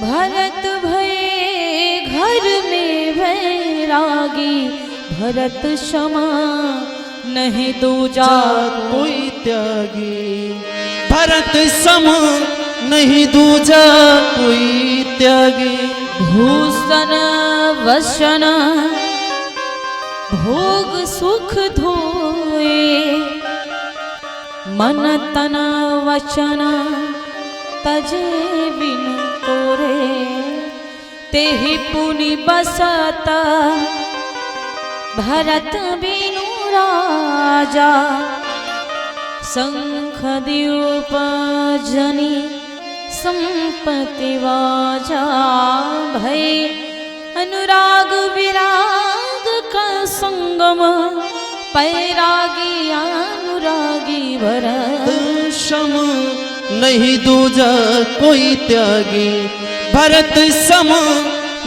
भरत भये घर में वैरागी, भरत क्षमा नहीं दूजा कोई त्यागी। भरत सम नहीं दूजा कोई त्यागी। भूषण वसन भोग सुख धोए, मन तन वचन तजे बिन तोरे। तेहि पुनि बसत भरत बिनु राजा, शंख द्यूप जनी संपत्ति वाजा। भय अनुराग विराग का संगम, पैरागी अनुरागी भरत सम नहीं दूजा कोई त्यागी। भरत सम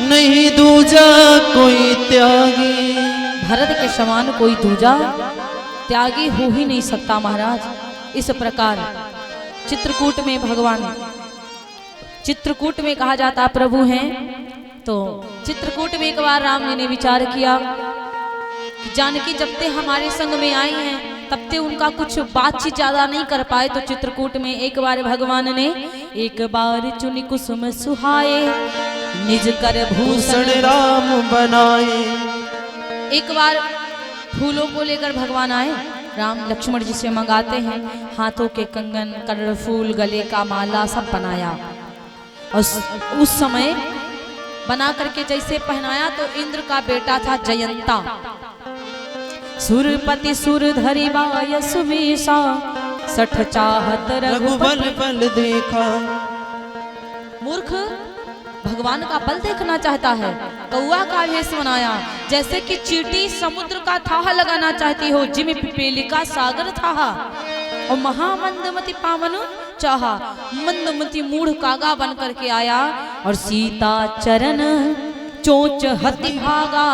नहीं दूजा कोई त्यागी। भरत के समान कोई दूजा त्यागी हो ही नहीं सकता महाराज। इस प्रकार चित्रकूट में भगवान, चित्रकूट में कहा जाता प्रभु हैं, तो चित्रकूट में एक बार राम जी ने विचार किया कि जानकी जब ते हमारे संग में आई हैं तब ते उनका कुछ बातचीत ज्यादा नहीं कर पाए, तो चित्रकूट में एक बार भगवान ने एक बार चुनी कुसुम सुहाए, निज कर भूषण राम बनाए। एक बार फूलों को लेकर भगवान आए, राम लक्ष्मण जी से मंगाते हैं, हाथों के कंगन, कर्ण फूल, गले का माला सब बनाया। और उस समय बना करके जैसे पहनाया तो इंद्र का बेटा था जयंता, सुरपति सुरधरि बाय सुवीसा, सठ चाहत रघुबल बल देखा। मूर्ख भगवान का बल देखना चाहता है, कौआ का भेष बनाया, जैसे कि चींटी समुद्र का थाह लगाना चाहती हो, जिम पिपीलिका सागर थाहा। और महामंदमति पावन चाहा, मंदमति मूढ़ कागा बन करके आया, और सीता चरण चोच हति भागा,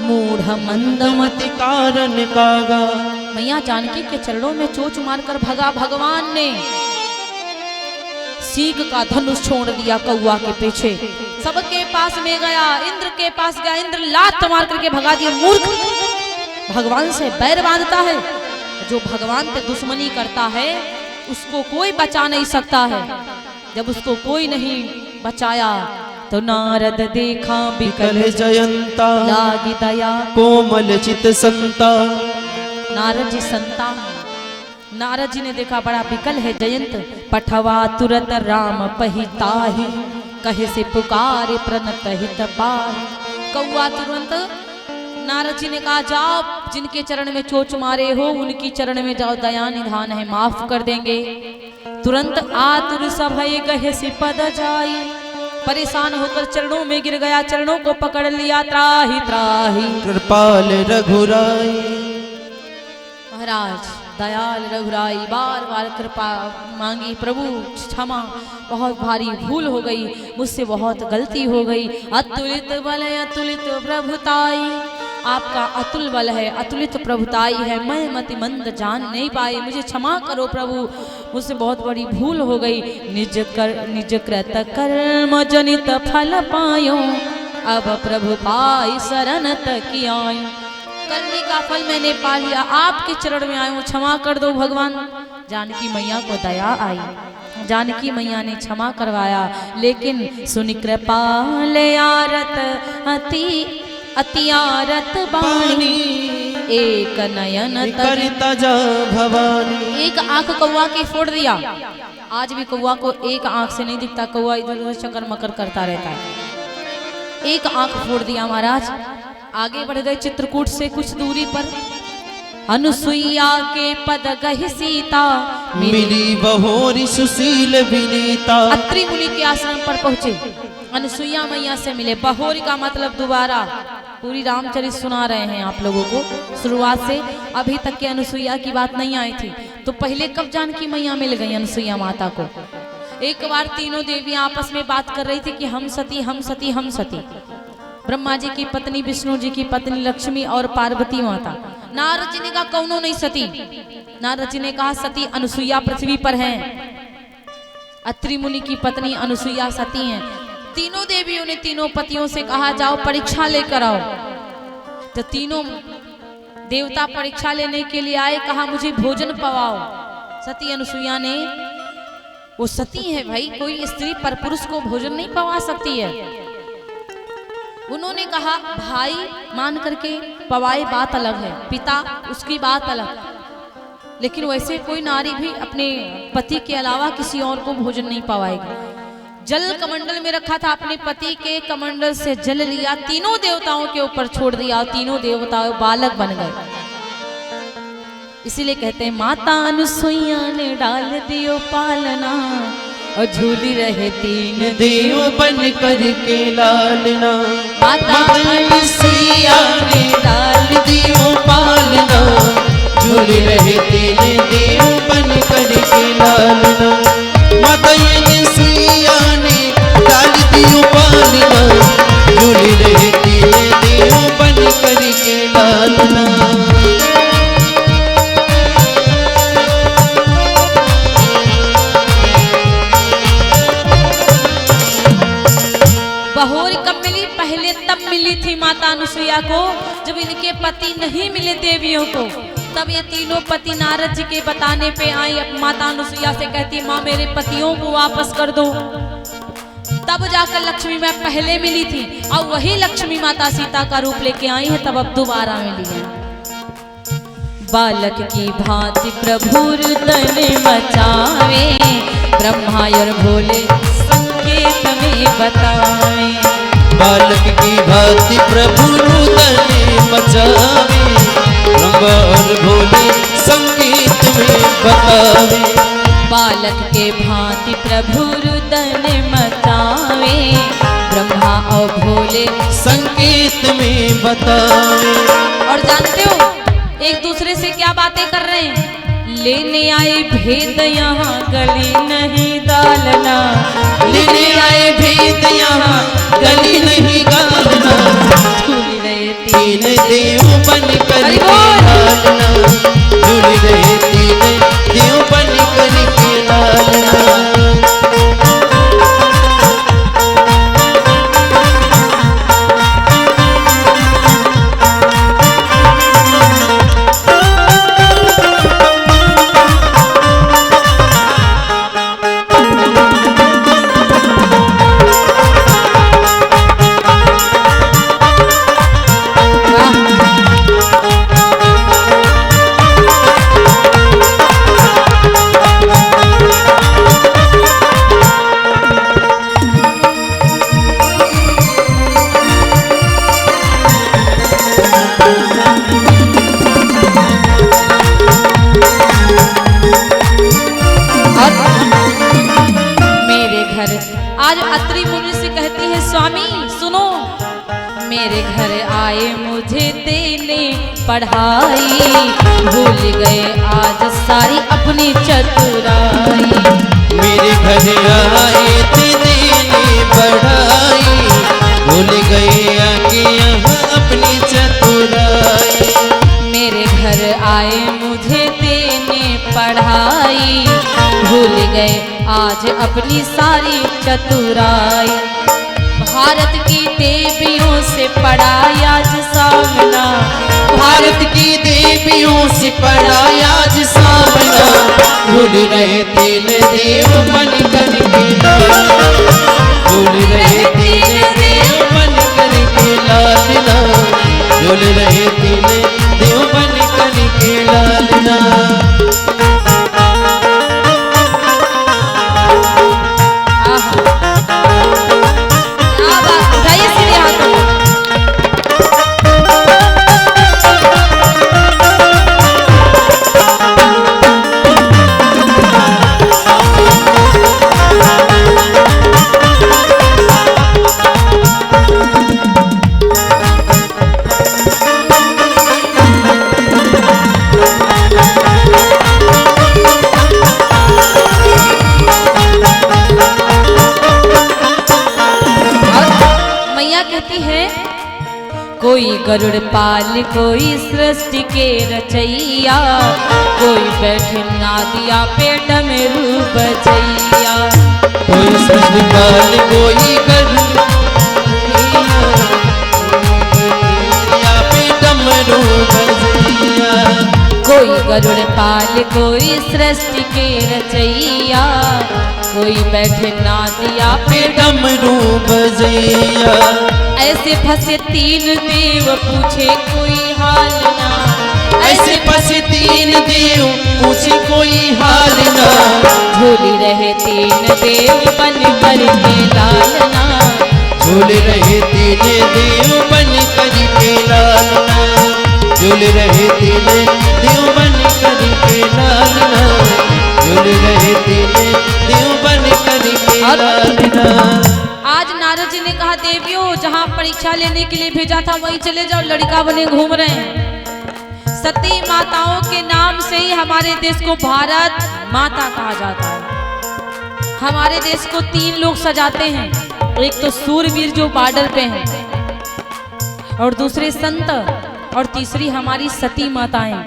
मूढ़ मंदमति कारण कागा। मैया जानकी के चरणों में चोच मारकर भगा भगवान ने, सीख का धनुष छोड़ दिया कौआ के पीछे, सबके पास में गया, इंद्र के पास गया, इंद्र लात मार करके भगा दिया। मूर्ख भगवान से बैर बांधता है, जो भगवान पे दुश्मनी करता है उसको कोई बचा नहीं सकता है। जब उसको कोई नहीं बचाया तो नारद देखा बिकल जयंता, लागी दया कोमल चित संता। नारद जी संता, नारद जी ने देखा बड़ा विकल है जयंत, पठवा तुरत राम पहिताहि, कहे से पुकारे प्रणत हित पाहि। कौआ तुरंत नारद जी ने कहा जाओ, जिनके चरण में चोच मारे हो उनकी चरण में जाओ, दया निधान है, माफ कर देंगे। तुरंत आतुर सभय गहे से पद जाई, परेशान होकर चरणों में गिर गया, चरणों को पकड़ लिया, त्राहि त्राहि कृपाल रघुराई। महाराज दयाल रघुराई बार बार कृपा मांगी, प्रभु क्षमा, बहुत भारी भूल हो गई, मुझसे बहुत गलती हो गई। अतुलित बल अतुलित प्रभुताई, आपका अतुल बल है, अतुलित प्रभुताई है, मैं मति मंद जान नहीं पाई, मुझे क्षमा करो प्रभु, मुझसे बहुत बड़ी भूल हो गई। निज कृत कर्म जनित फल पायो, अब प्रभु पाई शरण तक आयो। करने का फल मैंने पा लिया, आपके चरण में आया हूँ, क्षमा कर दो भगवान। जानकी मैया को दया आई, जानकी मैया ने क्षमा करवाया, लेकिन सुनि कृपाल आरत अति आरत बानी, एक नयन करता जा भवानी। एक आंख कौआ के फोड़ दिया, आज भी कौआ को एक आंख से नहीं दिखता, कौआ इधर उधर चक्कर मकर करता रहता है। एक आंख फोड़ दिया महाराज। आगे बढ़ गए चित्रकूट से कुछ दूरी पर, अनुसुईया के पद गहि सीता, मिली बहोरी सुशील विनीता। अत्रि मुनि के आश्रम पर पहुंचे, अनुसुईया मैया से मिले। बहोरी का मतलब दोबारा, पूरी रामचरित सुना रहे हैं आप लोगों को शुरुआत से, अभी तक के अनुसुईया की बात नहीं आई थी। तो पहले कब जानकी मैया मिल गई अनुसुईया माता को? एक बार तीनों देवियां आपस में बात कर रही थी कि हम सती हम सती हम सती। ब्रह्मा जी की पत्नी, विष्णु जी की पत्नी लक्ष्मी और पार्वती माता। नारद जी ने कहा कौनो नहीं सती। नारद जी ने कहा सती अनुसुईया पृथ्वी पर हैं, अत्रि मुनि की पत्नी अनुसुईया सती हैं। तीनों देवियों ने तीनों पतियों से कहा जाओ परीक्षा लेकर आओ। तो तीनों देवता परीक्षा लेने के लिए आए, कहा मुझे भोजन पवाओ। सती अनुसुईया ने, वो सती है भाई, कोई स्त्री पर पुरुष को भोजन नहीं पवा सकती है। उन्होंने कहा भाई मान करके पवाए बात अलग है, पिता उसकी बात अलग, लेकिन वैसे कोई नारी भी अपने पति के अलावा किसी और को भोजन नहीं पवाएगी। जल कमंडल में रखा था, अपने पति के कमंडल से जल लिया, तीनों देवताओं के ऊपर छोड़ दिया, तीनों देवताओं बालक बन गए। इसीलिए कहते हैं माता अनुसुईया ने डाल दियो पालना और झूली रहे तीन देव बन करके लालना। माता अनुसुईया ने डाल दियो पालना, झूली रहे तीन देव बन करके लालना। माता अनुसुईया ने डाल दियो पालना, झूली रहे तीन देव बन करके लालना। बहोर कब मिली? पहले तब मिली थी माता अनुसुईया को जब इनके पति नहीं मिले देवियों को। तब ये तीनों पति नारद जी के बताने पे आई, अब माता अनुसुईया से कहती माँ मेरे पतियों को वापस कर दो। तब जाकर लक्ष्मी माँ पहले मिली थी और वही लक्ष्मी माता सीता का रूप लेके आई है, तब अब दोबारा मिली है। बालक की भांति प्रभु रुदन मचावे, ब्रह्मा और भोले संकेत में बतावे। बालक की भांति प्रभु रुदन मचावे, ब्रह्मा और भोले संगीत में बतावे। बालक के भांति प्रभु रुदन मचावे, ब्रह्मा और भोले संगीत में बतावे। और जानते हो एक दूसरे से क्या बातें कर रहे हैं? लेने आए भेद यहाँ गली नहीं डालना, लेने आए भेद यहाँ गली नहीं डालना। झूली रहे तीन देव बन करके लालना, झूली रहे तीन देव बन करके लालना। आज अत्रि मुनि से कहती है स्वामी सुनो, मेरे घर आए मुझे देने पढ़ाई, भूल गए आज सारी अपनी चतुराई। मेरे घर आए थे देने पढ़ाई, भूल गए आगे यहाँ अपनी चतुराई। मेरे घर आए मुझे देने पढ़ाई, भूल गए आज अपनी सारी चतुराई। भारत की देवियों से पढ़ा आज सामना, भारत की देवियों से पढ़ा आज सामना। भूल रहे तीन देव बन करके लालना, भूल रहे तीन देव बन करके लालना, भूल रहे तीन देव बन करके लालना। कोई गरुड़ पाल कोई सृष्टि के रचैया, कोई बैठे नादिया पेट में रूप बचैया। कोई सृष्टि पाल कोई गरुड़ वरुण पाल कोई सृष्टि के रचैया, कोई बैठे नादिया पे डमरू बजैया। ऐसे फंसे तीन देव पूछे कोई हाल ना, ऐसे फंसे तीन देव पूछे कोई हाल ना। झूली रहे तीन देव बन कर के लालना, झूल रहे तीन देव बन कर के लालना। झूल रहे तीन देव बन कर के लालना। झूल रहे तीन देव बन कर के लालना। आज नारद जी ने कहा देवियों, जहाँ परीक्षा लेने के लिए भेजा था वहीं चले जाओ, लड़का बने घूम रहे हैं। सती माताओं के नाम से ही हमारे देश को भारत माता कहा जाता है। हमारे देश को तीन लोग सजाते हैं, एक तो सूरवीर जो बॉर्डर पे हैं, और दूसरे संत, और तीसरी हमारी सती माताएं।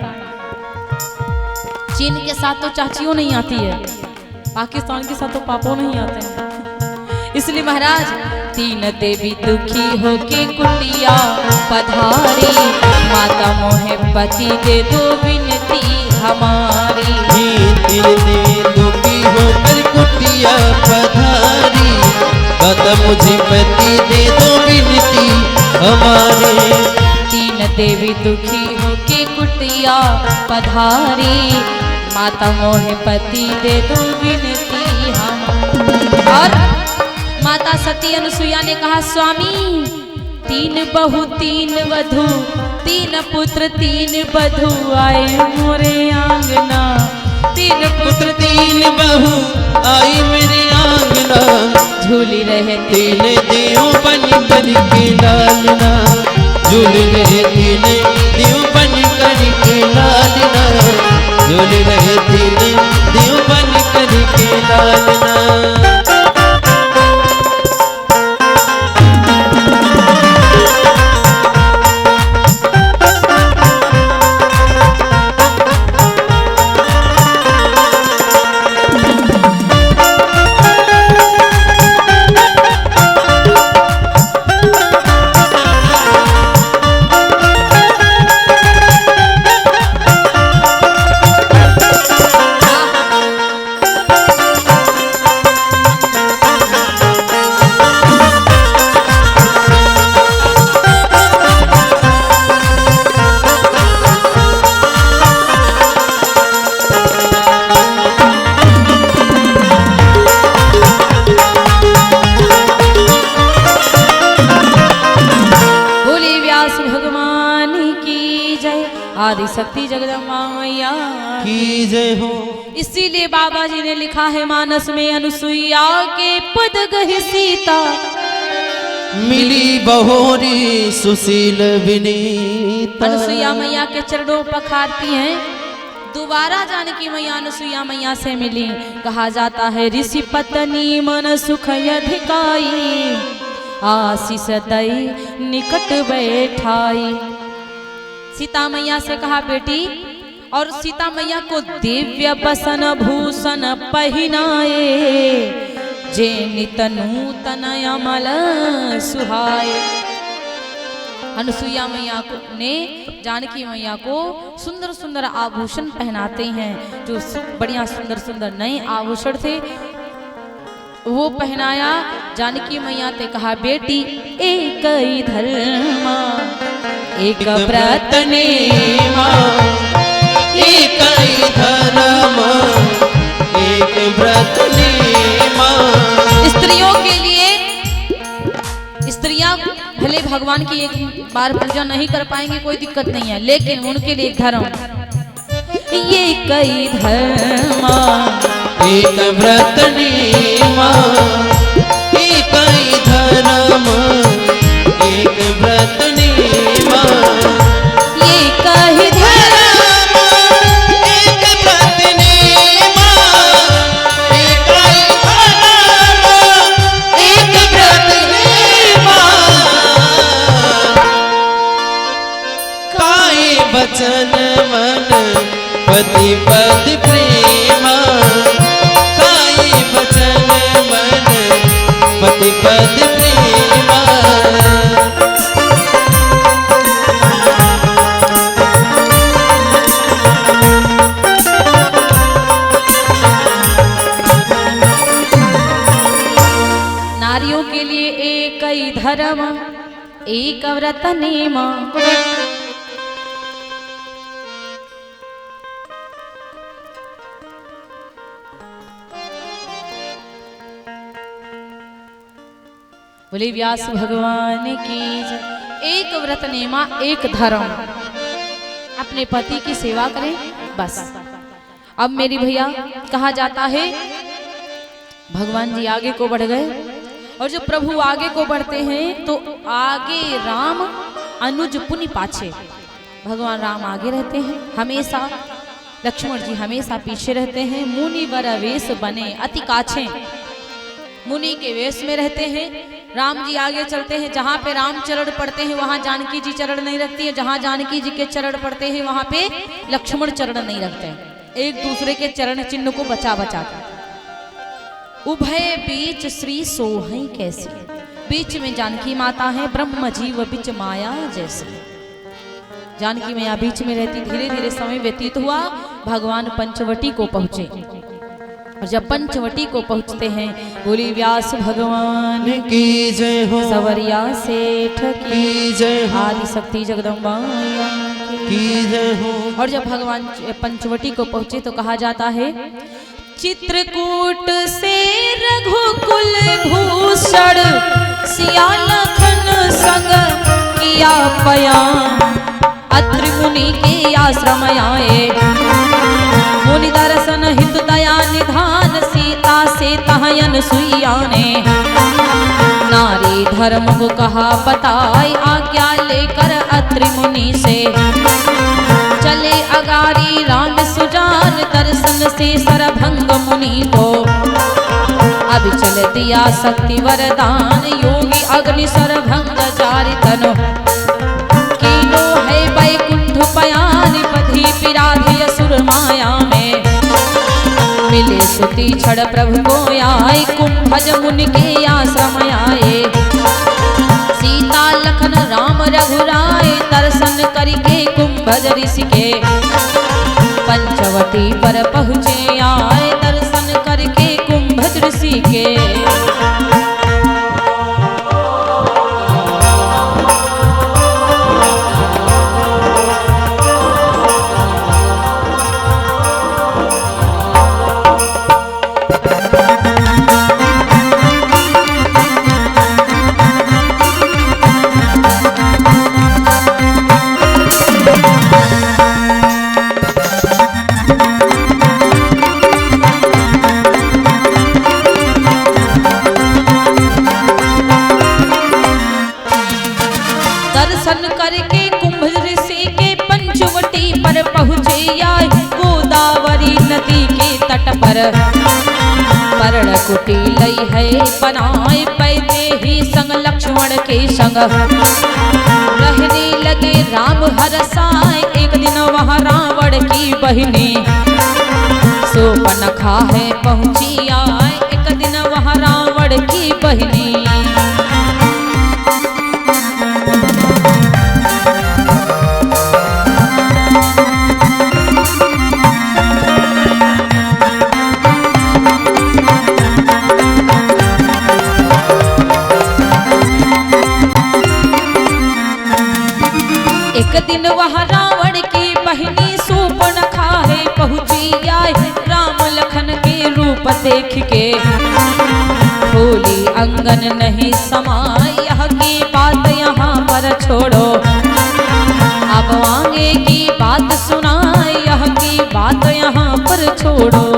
चीन के साथ तो चाचियों नहीं आती है, पाकिस्तान के साथ तो पापों नहीं आते हैं। इसलिए महाराज तीन देवी दुखी होके कुटिया पधारी, माता मोहे पति दे दो विनती हमारी। तीन देवी दुखी होकर कुटिया पधारी, माता मुझे पति दे दो विनती हमारे। तीन देवी दुखी होके कुटिया पधारी, माता मोहे पति दे दो विनती हमारी। और माता सती अनुसुईया ने कहा स्वामी, तीन बहू तीन वधू, तीन पुत्र तीन बधू आए मोरे आंगना। तीन पुत्र तीन बहू आई मेरे आंगना। झूली रहे तीन देव बन कर के लालना। झूल रहे तीन देव बन कर के लालना। झूल रहे तीन देव बन कर के लालना। आदि शक्ति जगदम्बा मैया की जय हो। इसीलिए बाबा जी ने लिखा है मानस में, अनुसुईया के पद गहि सीता, मिली बहोरी सुशील विनीता। अनुसुईया मैया के चरणों पखारती हैं। दोबारा जानकी मैया अनुसुईया मैया से मिली। कहा जाता है ऋषि पत्नी मन सुख अधिकाई, आशीष दई निकट बैठाई। सीता मैया से कहा बेटी, और सीता मैया को दिव्य बसन भूषण पहनाए, जे नित नूतन अमल सुहाए। अनुसुईया मैया ने जानकी मैया को सुंदर सुंदर आभूषण पहनाते हैं, जो बढ़िया सुंदर सुंदर नए आभूषण थे वो पहनाया। जानकी मैया ने कहा बेटी एक ही धर्मा एक व्रत नेमा, एक ही धर्म एक व्रत नेमा। स्त्रियों के लिए, स्त्रियां भले भगवान की एक बार पूजा नहीं कर पाएंगे कोई दिक्कत नहीं है, लेकिन उनके लिए एक धर्म, ये कई धर्मा एक व्रत नेमा। एक ही धर्म एक व्रत नेमा। ये कही धर्म एक व्रत नेमा। एक ही धर्म एक व्रत नेमा। काये बचन मन पति पद प्रेमा। काये बचन मन पति पद प्रेमा। नारियों के लिए एक ही धर्म, एक व्रत नेम। बोले व्यास भगवान की जय। एक व्रत नेमा, एक धर्म, अपने पति की सेवा करें बस। अब मेरी भैया कहा जाता है भगवान जी आगे को बढ़ गए, और जब प्रभु आगे को बढ़ते हैं तो आगे राम अनुज पुनि पाछे। भगवान राम आगे रहते हैं हमेशा, लक्ष्मण जी हमेशा पीछे रहते हैं। मुनि वर वेश बने अति काछे, मुनि के वेश में रहते हैं। राम जी आगे चलते हैं, जहाँ पे राम चरण पड़ते हैं वहां जानकी जी चरण नहीं रखती है, जहाँ जानकी जी के चरण पड़ते हैं वहां पे लक्ष्मण चरण नहीं रखते हैं। एक दूसरे के चरण चिन्ह को बचा बचा कर उभय बीच श्री सोहई कैसी, बीच में जानकी माता है, ब्रह्म जीव बीच माया जैसी। जानकी मैया बीच में रहती। धीरे धीरे समय व्यतीत हुआ, भगवान पंचवटी को पहुंचे, और जब पंचवटी को पहुंचते हैं बोली व्यास भगवान की जय हो, सवरिया सेठ की जय हो, आदि शक्ति जगदम्बा की जय हो। और जब भगवान पंचवटी को पहुंचे तो कहा जाता है चित्रकूट से रघुकुल भूषण सिया लखन संग किया पया, अत्रि मुनि के आश्रम आए, मुनि दर्शन हित दया निधान, सीता से तहयन सुइया ने, नारी धर्म को कहा बताए, आज्ञा लेकर अत्रि मुनि से चले अगारी राम सुजान, दर्शन से सरभंग मुनि को अब चल दिया शक्ति वरदान, योगी अग्नि सरभंग जारी तनो कीनो है बैकुंठ पयान, पधी पिराधि असुर माया में, मिले सुती छड़ प्रभु को आए, कुंभज मुनि के आश्रम आए, सीता लखन राम रघुराए, दर्शन करके कुंभज ऋषि के पंचवटी पर पहुँचे आए, दर्शन करके कुंभज ऋषि के। दर्शन करके कुंभज ऋषि के पंचवटी पर पहुँचे आए, गोदावरी नदी के तट पर पर्ण कुटी लई है बनाए, पैदे ही संग लक्ष्मण के संग रहने लगे राम हरसाए, एक दिन वहाँ रावण की बहिनी सोपनखा है पहुँची आए, एक दिन वहाँ रावण की बहिनी। एक दिन वहाँ रावण की बहिनी सूर्पणखा है पहुँची आए, राम लखन के रूप देख के खोली अंगन नहीं समाए, यह की बात यहाँ पर छोड़ो, अब आगे की बात सुनाए, यह की बात यहाँ पर छोड़ो।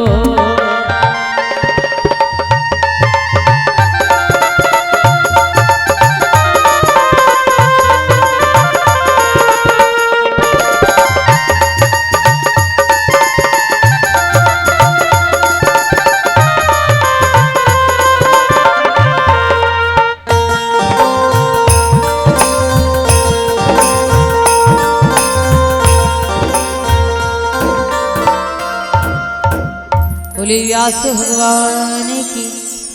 बोले व्यास भगवान की।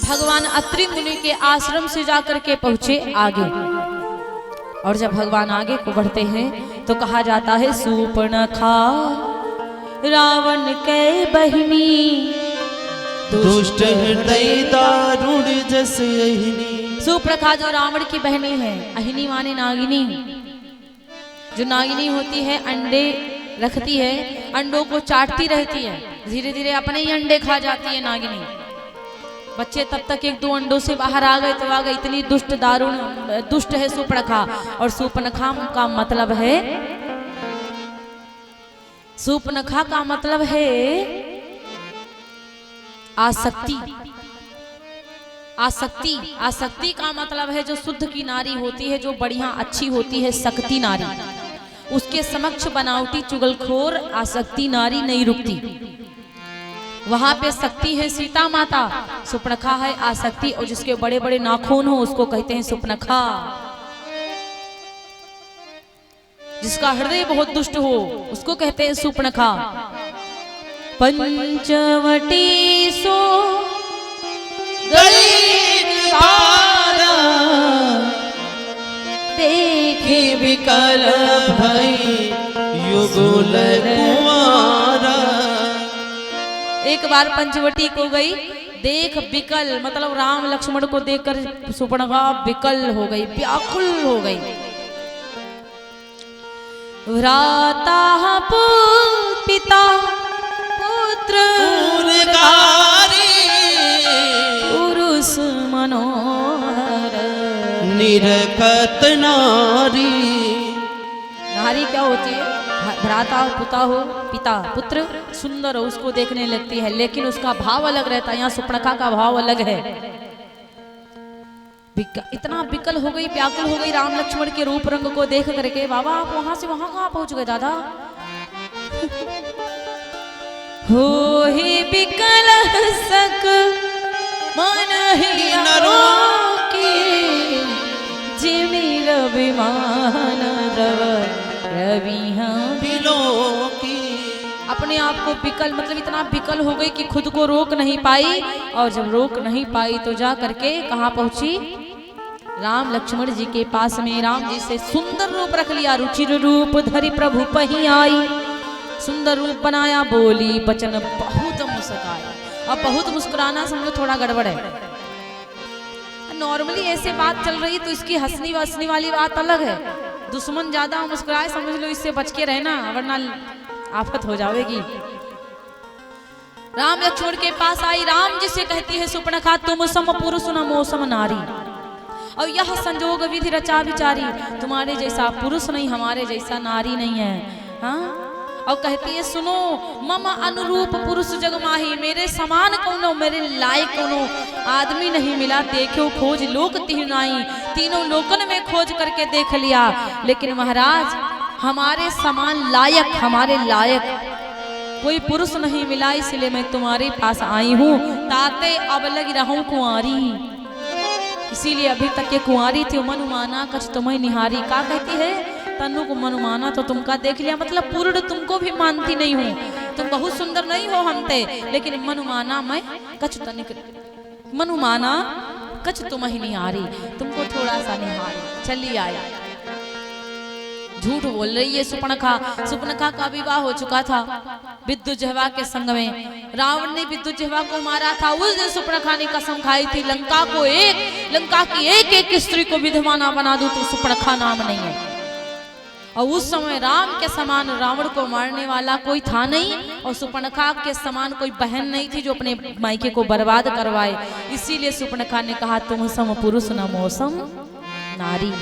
भगवान अत्रि मुनि के आश्रम से जाकर के पहुंचे आगे, और जब भगवान आगे को बढ़ते हैं तो कहा जाता है सूर्पणखा रावण के बहिनी, दुष्ट हृदय दारुण जस अहिनी। सुप्रखा जो रावण की बहनें हैं, अहिनी माने नागिनी, जो नागिनी होती है अंडे रखती है, अंडों को चाटती रहती है, धीरे धीरे अपने ही अंडे खा जाती है नागिनी। बच्चे तब तक एक दो अंडों से बाहर आ गए तो आ गए, इतनी दुष्ट दारुण दुष्ट है सुप्रखा। और सुपनखा का मतलब है, सुपनखा का मतलब है आसक्ति। आसक्ति, आसक्ति का मतलब है जो शुद्ध की नारी होती है, जो बढ़िया अच्छी होती है, शक्ति नारी, उसके समक्ष बनावटी चुगलखोर आसक्ति नारी नहीं रुकती। वहां पे शक्ति है सीता माता, सुपनखा है आसक्ति, और जिसके बड़े बड़े नाखून हो उसको कहते हैं सुपनखा। जिसका हृदय बहुत दुष्ट हो उसको कहते हैं सुपनखा। पंचवटी सो देखे विकल भई युगल कुंवारा। एक बार पंचवटी को गई, देख विकल मतलब राम लक्ष्मण को देखकर सुपनखा विकल हो गई, व्याकुल हो गई। भ्राता पिता पुत्र पुरुष मनोहर निरखत नारी। नारी क्या होती है? भ्राता हो, पिता हो, पिता पुत्र सुंदर हो, उसको देखने लगती है, लेकिन उसका भाव अलग रहता है। यहाँ सुपनखा का भाव अलग है। इतना विकल हो गई, व्याकुल हो गई राम लक्ष्मण के रूप रंग को देख करके। बाबा आप वहां से वहां कहां पहुंच गए दादा? हो ही विकल सक मन ही नरो की जिमी रविमान रव रविहा बिलो की। अपने आप को विकल मतलब इतना विकल हो गई कि खुद को रोक नहीं पाई, और जब रोक नहीं पाई तो जा करके कहाँ पहुंची? राम लक्ष्मण जी के पास में। राम जी से सुंदर रूप रख लिया, रुचिर रूप धरि प्रभु पही आई। सुंदर रूप बनाया, बोली बचन बहुत मुस्काया। अब बहुत मुस्कुराना समझो थोड़ा गड़बड़ है। नॉर्मली ऐसे बात चल रही तो इसकी हंसनी वसनी वाली बात अलग है। दुश्मन ज्यादा मुस्कुराए समझ लो इससे बच के रहना, वरना आफत हो जाएगी। राम लक्ष्मण के पास आई, राम जी से कहती है सुपनखा तुम सम पुरुष न मोसम नारी, और यह संजोग विधि रचा विचारी। तुम्हारे जैसा पुरुष नहीं, हमारे जैसा नारी नहीं है। हाँ, और कहती है सुनो मम अनुरूप पुरुष जग माही, मेरे समान कोनो, मेरे लायक कोनो आदमी नहीं मिला। देखो खोज लोक तिहनाई, तीनों लोकन में खोज करके देख लिया, लेकिन महाराज हमारे समान लायक, हमारे लायक कोई पुरुष नहीं मिला, इसलिए मैं तुम्हारे पास आई हूँ। ताते अब लग रहूं कुंवारी, इसीलिए अभी तक ये कुंवारी थी। मनुमाना कछ तुम्हें निहारी, का कहती है? तनु को मनुमाना तो तुमका देख लिया, मतलब पूर्ण तुमको भी मानती नहीं हूँ। तुम बहुत सुंदर नहीं हो हमते, लेकिन मनुमाना मैं कछ तनिक, मनुमाना कछ तुम्हें निहारी, तुमको थोड़ा सा निहारी। चली आया, झूठ बोल रही है सुपनखा। सुपनखा का विवाह हो चुका था विद्युज्जवा के संग में। रावण ने विद्युज्जवा को मारा था। उस दिन सुपनखा ने कसम खाई थी, लंका की एक एक स्त्री को विधवा ना बना दूं तो सुपनखा नाम नहीं है। और उस समय राम के समान रावण को मारने वाला कोई था नहीं, और सुपनखा के समान कोई बहन नहीं थी जो अपने मायके को बर्बाद करवाए। इसीलिए सुपनखा ने कहा तुम सम पुरुष न मौसम नारी।